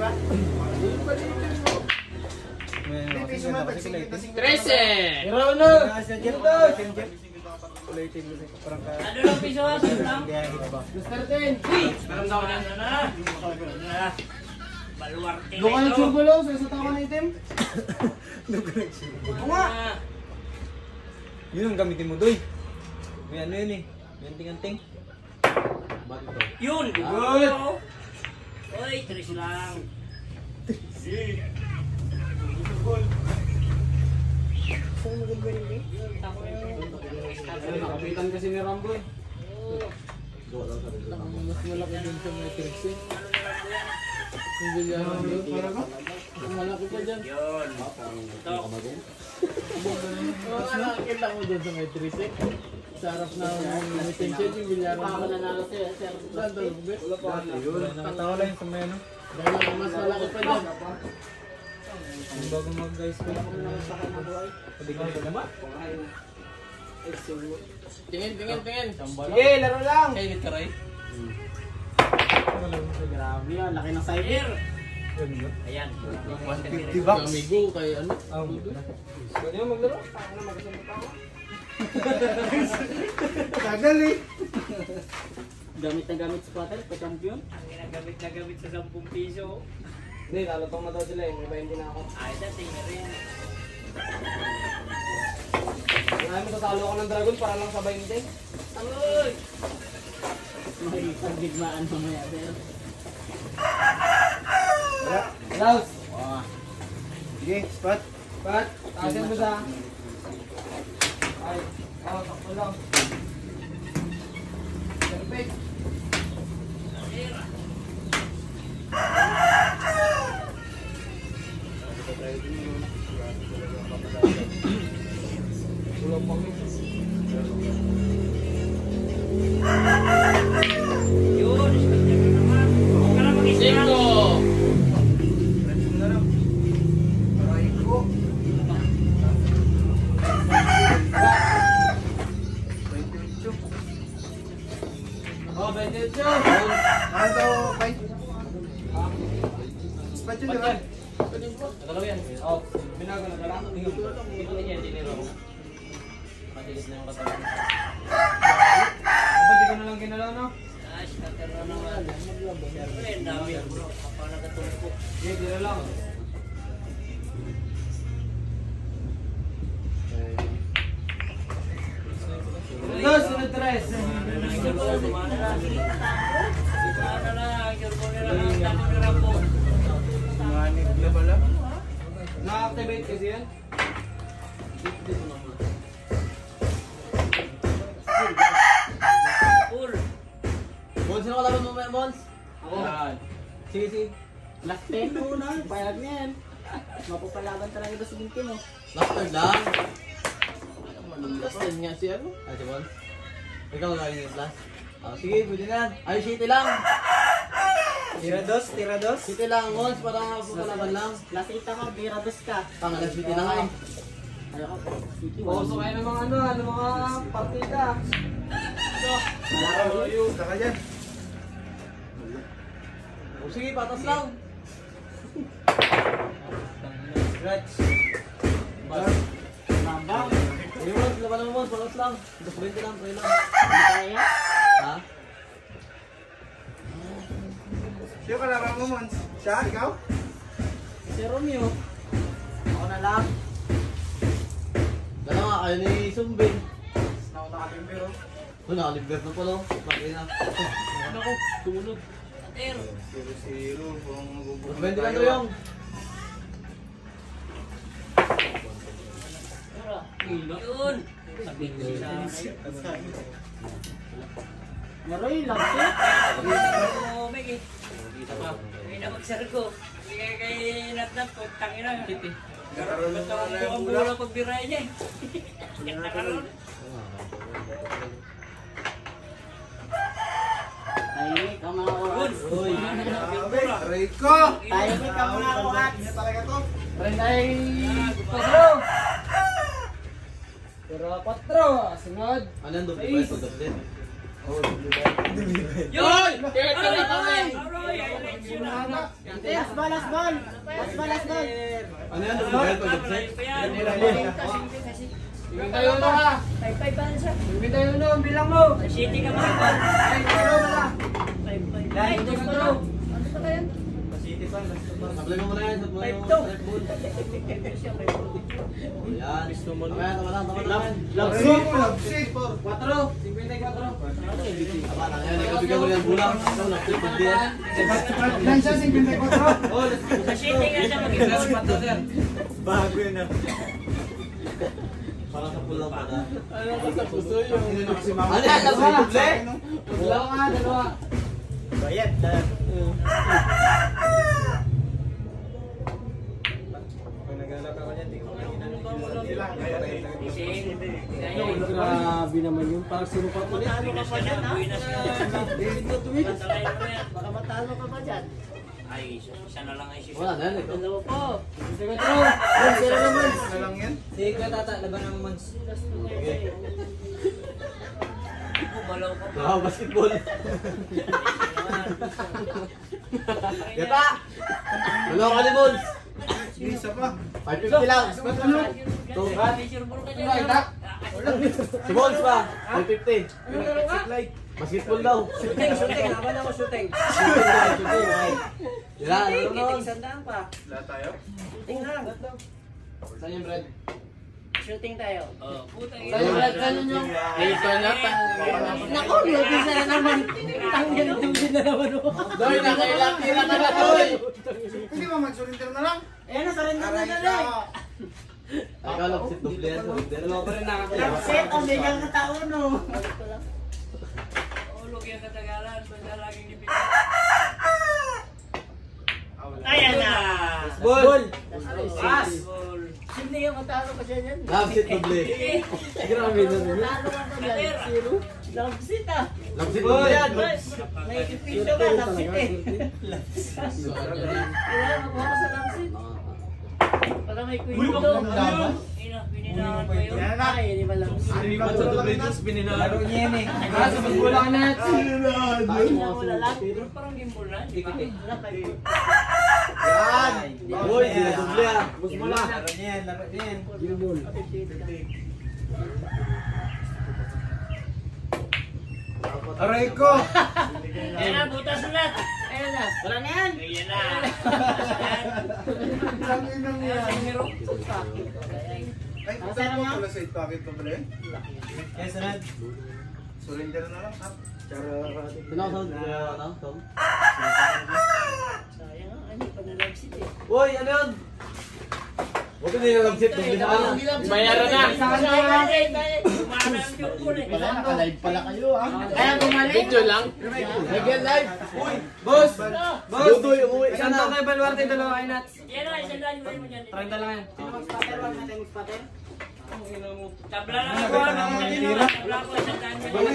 ba? 13! Iraw na! Ano lang piso ha? Lang? Mr. 10! Meron daw na na. Baluarte Doon ka na ito. nagsugulo sa tawa ng itim? Oo nga. Yun ang gamitin mo, Doy. May ano yun eh. May anting-anting. Yun! Good! Uy, 3 lang. Nakapitan kasi ni Rambo eh. Mas malaki din sa Matrix eh. Yung bilyaran doon. Mas malaki pa dyan. Yun. Ito. Nakakita mo doon sa Matrix eh. Sa harap na retention yung bilyaran doon. Ako nanalo siya. Wala pa. Nakatawa lang yung sa may ano. Dahil mas malaki pa dyan. Yung bago mag-guys ko. Pwede ka na ba? Tingin. Sige, laro lang. Kainit ka, Ray? Grabe yan, laki ng cyber. Ayan. 150 bucks. Amigo, kay ano? Pwede mo maglaro? Tagal eh. Gamit na gamit squatter, pa-champion. Ang ginagamit na gamit sa 10 piso. Hindi, lalutong na daw sila eh. May 20 na ako. Ay, dati nga rin. Marami mo tatalo ako ng dragon para lang sa 20. Amoy! May pagdigmaan mamaya, sir. Laos. Sige, spot. Spot. Taasin mo sa. Ay, sakto lang. Perfect. Yun! Huwag ka na mag-isa. 28. Ano daw, bye. Spot yun, di ba? Nagalaw yan. Oo. Binago na dala. Ito na yan, dinero. Matilis na yung katawan. Dapat di ko na lang ginalaw, no? Ay, starter na naman. Siyempre, ang dami. Kapag nakatulpo. Sige, di na lang. Dos, sunod tres. Sumana na. Sumana na. Ang gerbo nila ang dami ng rambo. Manip na pala. Na-activate kasi yan? Full. Mons, sino kalaban mo ba, Mons? Ako. Sige, sige. Last 10 muna, bayad niya yan. Mapapalaban talaga ito sa ginti mo. Last 10 lang? Last 10 nga si ano? Ay, si Mons. Ikaw galing yung last. Sige, pwede na. Ay, city lang. Tira dos, tira dos. City lang, Mons, para mapapalaban lang. Last 8 ako, bira dos ka. Tanga na city lang eh. Ayoko po. City Puso kayo ng mga ano, mga partida. Malaro yun. Saka dyan. O sige, patas lang. Scratch. Mambang. Ayun, Mons, laban mo, Mons, patas lang. 220 lang, try lang. Hindi kaya. Ha? Sino kalaban mo, Mons? Siya? Ikaw? Si Romeo. Ako na lang. Gano'n nga, kayo ni Sumbin. Ako nakalimbero. Nakalimbert na pala. Bakit na? Ano ko? Tumunog. Ater. 0-0. Kung magubuhay 20 lang to yung. Yun. Sabi ko sa Meron yung love Oh, Meg. May namagsar ko. Kay Natnat ko, tangina. Karoon ba ito ang buong pagbiray niya eh. Yan na karoon. Tahimik ang mga kuwats. Uy. Rico! Tahimik ang mga kuwats. Ano talaga to? Renday. Patro! Pero patro! Sunod! Ano yung double price o double? Yun! Kaya ka na kami! Aroy! Last ball, last ball. Last ball, last ball. Ano yan? Dugay pag upset? Tingin tayo na ha. 5-5 ba na siya? Tingin tayo na, bilang mo. City ka mga ba? Ay, pero wala. 5-5. Ay, ito sa ano? Ano pa yan? Sablay mo muna yan. Sablay mo. 5-2. Yan. Mamaya, tama. Lapsit. 4. 54. Tama na yan. Ikaw bigyan mo yan bulang. Ikaw, nag-trip pag diyan. Yan siya, 54. Oh, Sa City nga siya mag-ibig. Bago yun ah. parang sa pulang pala. Ano ba sa puso yung... Ano yan? Lasing tuble? Dalawa nga, dalawa. Bayad na. Pag nag-alak ako niyan, di ko Grabe naman yun. Parang sinupat ulit. Ano ka pa dyan, ha? Baka matalo ka pa dyan. Ay, isa na lang ay si Wala na yan. Ikaw. Dalawa po. Sila naman. na lang yan. Sige ka tata, laban ng mans. Sige. Bumalaw ka pa. Ah, basketball. Gata! Wala ka ni Mons. Isa pa. 550 lang. Si Mons pa. 550. Basketball daw. Shooting. Laban ako shooting. Yan, ano Mons? Sandaan pa. Lahat tayo? Shooting lang. Saan yung bread? Shooting tayo. Oh, putang Saan yung bread? Saan yung... Ito na pa. Naku, lutin na naman. Tangin na naman. Doy, nakailang-tira ka na, Doy! Hindi ba mag-surrender na lang? Ayan na, surrender na dali. Ikaw lang si Duble yan. Dalawa pa rin nakakailang. Set, ang bigang katao, no. Ulog yung katagalan. Basta laging dipit. Ayan na! Ball! Pass! Hindi yung matalo pa siya yan. Love seat Duble. Grabe na rin. Matalo ka pa dyan. Zero. Lapsit ah. Love seat Duble yan. May ipito ka, lapsit eh. Kailangan makuha ka sa lapsit. Para may kwento. Ina, pininahan pa yun. Yan na. Ay, hindi ba lapsit? Sa Duble dos, pininalo niya yan eh. Ah, sa pagbulang ka na. Ay, na wala lang. Pero parang gimbal na, di ba? Wala pa yun. Yan! Uy, sila Duble ah. Bus mo na. Laro niya yan, laro niya yan. Gilbol. Aray ko! Ayan na, butas ulit! Ayan na. Wala na yan. Ayan na! Langin lang yan. Ay, Ang ito sarap mo nga. pala sa ito. Bakit pa pala yun? Yes, Red. Surrender na lang ha. Charot. Sinakasound ko yung ano, Tom? Sayang nga, hindi pa nalapsit eh. Uy, ano yun? Huwag ko nila love seat Duble na ano. Bayaran na. Umana ang jungkol eh. Nakalive pala kayo ha. Kaya bumalik. Video lang. Nag-get live. Uy, boss. Boss. Dudoy, umuwi ka Isang na. taon kay Baluarte, dalawa kay Nats. Yan na, isang dahil mo dyan. 30 lang yan. Sino mag-spatter? Wag natin mag-spatter. Tabla lang ako, ano? Tabla ko, isang dahil mo.